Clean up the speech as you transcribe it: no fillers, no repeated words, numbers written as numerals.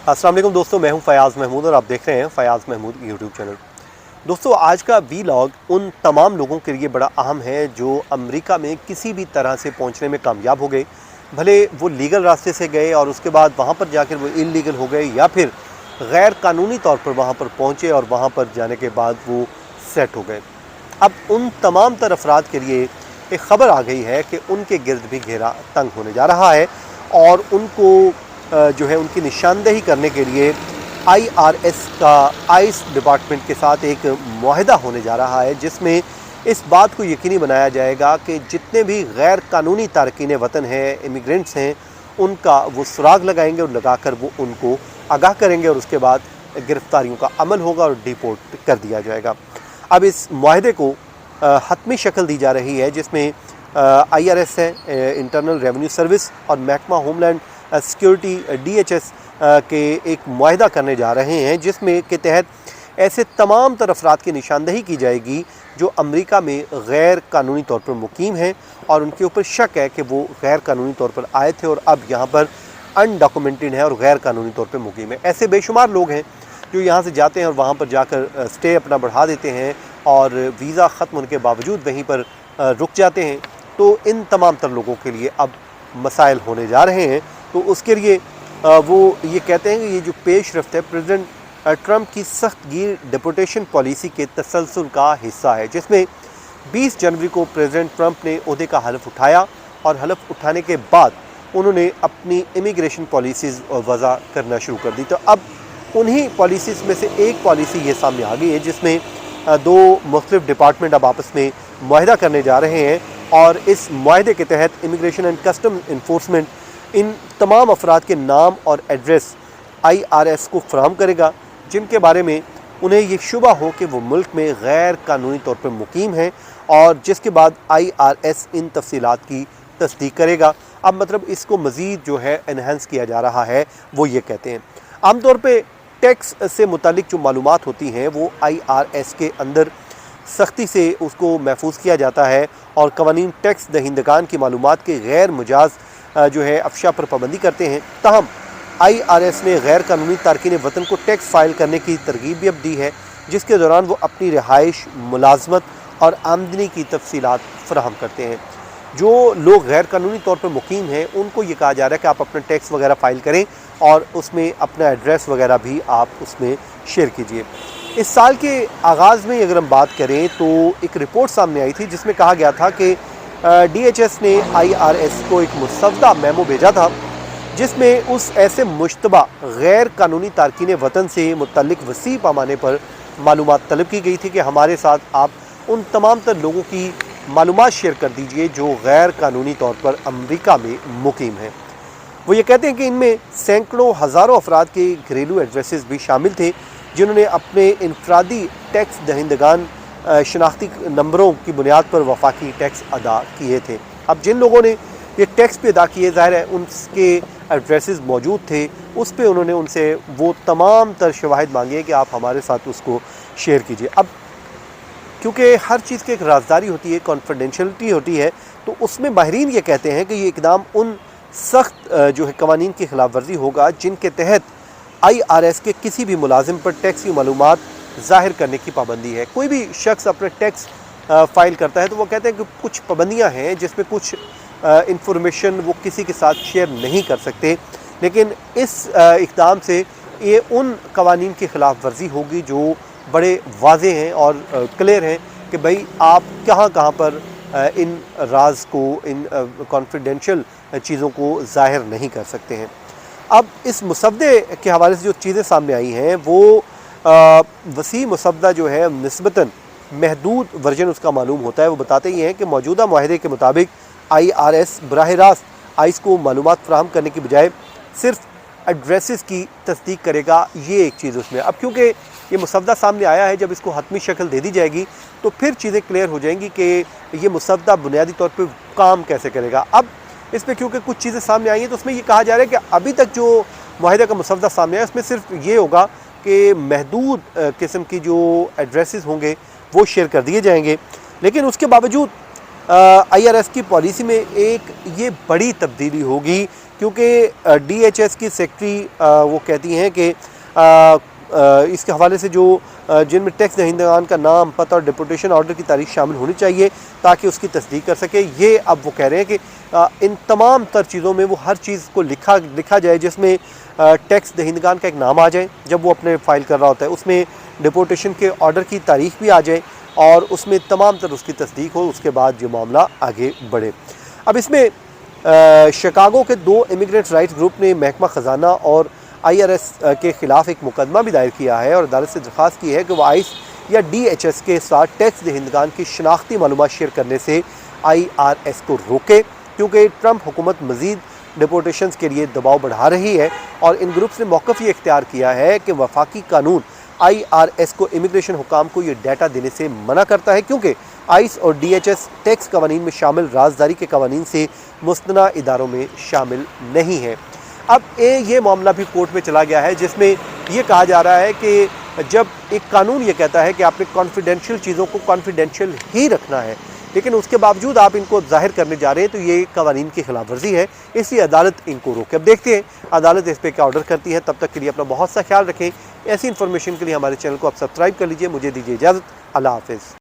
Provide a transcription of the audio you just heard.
अस्सलाम वालेकुम दोस्तों, मैं हूं फ़याज़ महमूद और आप देख रहे हैं फ़याज़ महमूद यूट्यूब चैनल। दोस्तों, आज का वीलॉग उन तमाम लोगों के लिए बड़ा अहम है जो अमेरिका में किसी भी तरह से पहुंचने में कामयाब हो गए। भले वो लीगल रास्ते से गए और उसके बाद वहां पर जाकर वो इल्लीगल हो गए, या फिर गैर कानूनी तौर पर वहां पर पहुंचे और वहां पर जाने के बाद वो सेट हो गए। अब उन तमाम तर अफराद के लिए एक ख़बर आ गई है कि उनके गिर्द भी घेरा तंग होने जा रहा है और उनको जो है उनकी निशानदेही करने के लिए IRS का आइस डिपार्टमेंट के साथ एक मुआहदा होने जा रहा है, जिसमें इस बात को यकीनी बनाया जाएगा कि जितने भी गैर कानूनी तारकीन वतन हैं, इमिग्रेंट्स हैं, उनका वो सुराग लगाएंगे और लगाकर वो उनको आगाह करेंगे और उसके बाद गिरफ्तारियों का अमल होगा और डिपोर्ट कर दिया जाएगा। अब इस मुआहदे को हतमी शक्ल दी जा रही है, जिसमें IRS है, इंटरनल रेवेन्यू सर्विस, और महकमा होमलैंड सिक्योरिटी DHS के एक मुआहदा करने जा रहे हैं, जिसमें के तहत ऐसे तमाम तर अफराद की निशानदेही की जाएगी जो अमेरिका में गैर कानूनी तौर पर मुकीम हैं और उनके ऊपर शक है कि वो गैर कानूनी तौर पर आए थे और अब यहाँ पर अनडॉक्यूमेंटेड है और गैर कानूनी तौर पर मुकीम है। ऐसे बेशुमार लोग हैं जो यहाँ से जाते हैं और वहाँ पर जाकर स्टे अपना बढ़ा देते हैं और वीज़ा ख़त्म होने के बावजूद वहीं पर रुक जाते हैं। तो इन तमाम तर लोगों के लिए अब मसाइल होने जा रहे हैं। तो उसके लिए वो ये कहते हैं कि ये जो पेशरफ्त है प्रेसिडेंट ट्रंप की सख्त गिर डिपोर्टेशन पॉलिसी के तसलसल का हिस्सा है, जिसमें 20 जनवरी को प्रेसिडेंट ट्रंप ने ओहदे का हलफ उठाया और हलफ उठाने के बाद उन्होंने अपनी इमिग्रेशन पॉलिसीज़ वज़ा करना शुरू कर दी। तो अब उन्हीं पॉलिसीज़ में से एक पॉलिसी ये सामने आ गई है, जिसमें दो मुख्तलिफ डिपार्टमेंट अब आपस में मुआहदा करने जा रहे हैं और इस मुआहदे के तहत इमिग्रेशन एंड कस्टम इन्फोर्समेंट इन तमाम अफराद के नाम और एड्रेस IRS को फराहम करेगा जिनके बारे में उन्हें ये शुबा हो कि वो मुल्क में गैर कानूनी तौर पर मुकीम हैं, और जिसके बाद IRS इन तफसीलात की तस्दीक करेगा। अब मतलब इसको मज़ीद जो है एनहेंस किया जा रहा है। वो ये कहते हैं आमतौर पर टैक्स से मुतालिक जो मालूमात होती हैं वो IRS के अंदर सख्ती से उसको महफूज किया जाता है और कवानीन टैक्स दहिंदगान की मालूमात के गैर मुजाज जो है अफशा पर पाबंदी करते हैं। ताहम IRS ने गैर कानूनी तारकीन वतन को टैक्स फ़ाइल करने की तरगीब भी अब दी है, जिसके दौरान वो अपनी रिहाइश, मुलाजमत और आमदनी की तफसीलात फराहम करते हैं। जो लोग गैर कानूनी तौर पर मुकीम हैं उनको ये कहा जा रहा है कि आप अपना टैक्स वगैरह फ़ाइल करें और उसमें अपना एड्रेस वगैरह भी आप उसमें शेयर कीजिए। इस साल के आगाज़ में अगर हम बात करें तो एक रिपोर्ट सामने आई थी जिसमें कहा गया था कि DHS ने IRS को एक मुसव्वदा मेमो भेजा था, जिसमें उस ऐसे मुश्तबा गैर कानूनी तारकीन वतन से मुतल्लिक वसी पैमाने पर मालूमात तलब की गई थी कि हमारे साथ आप उन तमाम तर लोगों की मालूमात शेयर कर दीजिए जो गैर कानूनी तौर पर अमेरिका में मुकीम हैं। वो ये कहते हैं कि इनमें सैकड़ों हज़ारों अफराद के घरेलू एड्रेसेस भी शामिल थे जिन्होंने अपने इनफरादी टैक्स दहिंदगान शनाख्ती नंबरों की बुनियाद पर वफाकी टैक्स अदा किए थे। अब जिन लोगों ने ये टैक्स भी अदा किए, ज़ाहिर है उनके एड्रेसेस मौजूद थे, उस पर उन्होंने उनसे वो तमाम तर शवाहिद मांगे कि आप हमारे साथ उसको शेयर कीजिए। अब क्योंकि हर चीज़ की एक राजदारी होती है, कॉन्फिडेंशियलिटी होती है, तो उसमें माहिरीन ये कहते हैं कि ये इकदाम उन सख्त जो है कवानीन की खिलाफ वर्जी होगा जिनके तहत IRS के किसी भी मुलाजिम पर टैक्स की मालूमात ज़ाहिर करने की पाबंदी है। कोई भी शख्स अपने टैक्स फ़ाइल करता है तो वो कहते हैं कि कुछ पाबंदियाँ हैं जिसमें कुछ इंफॉर्मेशन वो किसी के साथ शेयर नहीं कर सकते, लेकिन इस इक़दाम से ये उन कवानीन की खिलाफ वर्जी होगी जो बड़े वाज़े हैं और क्लियर हैं कि भाई आप कहाँ कहाँ पर इन राज को, इन कॉन्फिडेंशियल चीज़ों को ज़ाहिर नहीं कर सकते हैं। अब इस मुसव्वदे के हवाले से जो चीज़ें सामने आई हैं वो वसी मुसव्वदा जो है निस्बतन महदूद वर्जन उसका मालूम होता है। वो बताते ही हैं कि मौजूदा मुआहदे के मुताबिक IRS बराह रास्त आइस को मालूमात फराहम करने की बजाय सिर्फ एड्रेसेस की तस्दीक करेगा, ये एक चीज़ उसमें। अब क्योंकि ये मुसव्वदा सामने आया है, जब इसको हतमी शक्ल दे दी जाएगी तो फिर चीज़ें क्लियर हो जाएंगी कि ये मुसव्वदा बुनियादी तौर पर काम कैसे करेगा। अब इस पर क्योंकि कुछ चीज़ें सामने आई हैं तो उसमें ये कहा जा रहा है कि अभी तक जो मुआहदे का मुसव्वदा सामने आया उसमें सिर्फ ये होगा कि महदूद किस्म की जो एड्रेसेस होंगे वो शेयर कर दिए जाएंगे, लेकिन उसके बावजूद IRS की पॉलिसी में एक ये बड़ी तब्दीली होगी क्योंकि DHS की सेक्रेटरी वो कहती हैं कि इसके हवाले से जो जिनमें टैक्स दहिंदगान का नाम, पता और डिपोटेशन ऑर्डर की तारीख शामिल होनी चाहिए ताकि उसकी तस्दीक कर सके। ये अब वो कह रहे हैं कि इन तमाम तर चीज़ों में वो हर चीज़ को लिखा जाए जिसमें टैक्स दहिंदगान का एक नाम आ जाए जब वो अपने फाइल कर रहा होता है, उसमें डिपोटेशन के ऑर्डर की तारीख भी आ जाए और उसमें तमाम तर उसकी तस्दीक हो, उसके बाद ये मामला आगे बढ़े। अब इसमें शिकागो के 2 इमिग्रेंट राइट्स ग्रुप ने महकमा ख़जाना और IRS के ख़िलाफ़ एक मुकदमा भी दायर किया है और अदालत से दरख्वास्त की है कि वह ICE या DHS के साथ टैक्स दहिंदगान की शनाख्ती मालूमात शेयर करने से IRS को रोके, क्योंकि ट्रंप हुकूमत मज़ीद डिपोटेशंस के लिए दबाव बढ़ा रही है और इन ग्रुप्स ने मौक़िफ़ ये इख्तियार किया है कि वफाकी कानून IRS को इमिग्रेशन हुकाम को ये डाटा देने से मना करता है, क्योंकि ICE और DHS टैक्स कवानीन में शामिल राजदारी के कवानीन से मुस्तना इदारों में शामिल नहीं है। अब ये मामला भी कोर्ट में चला गया है जिसमें ये कहा जा रहा है कि जब एक कानून ये कहता है कि आपने कॉन्फिडेंशियल चीज़ों को कॉन्फिडेंशियल ही रखना है, लेकिन उसके बावजूद आप इनको जाहिर करने जा रहे हैं, तो ये कवानीन की खिलाफ वर्जी है, इसलिए अदालत इनको रोके। अब देखते हैं अदालत इस पर क्या ऑर्डर करती है। तब तक के लिए अपना बहुत सा ख्याल रखें। ऐसी इन्फॉर्मेशन के लिए हमारे चैनल को आप सब्सक्राइब कर लीजिए। मुझे दीजिए इजाज़त। अल्लाह हाफ़िज़।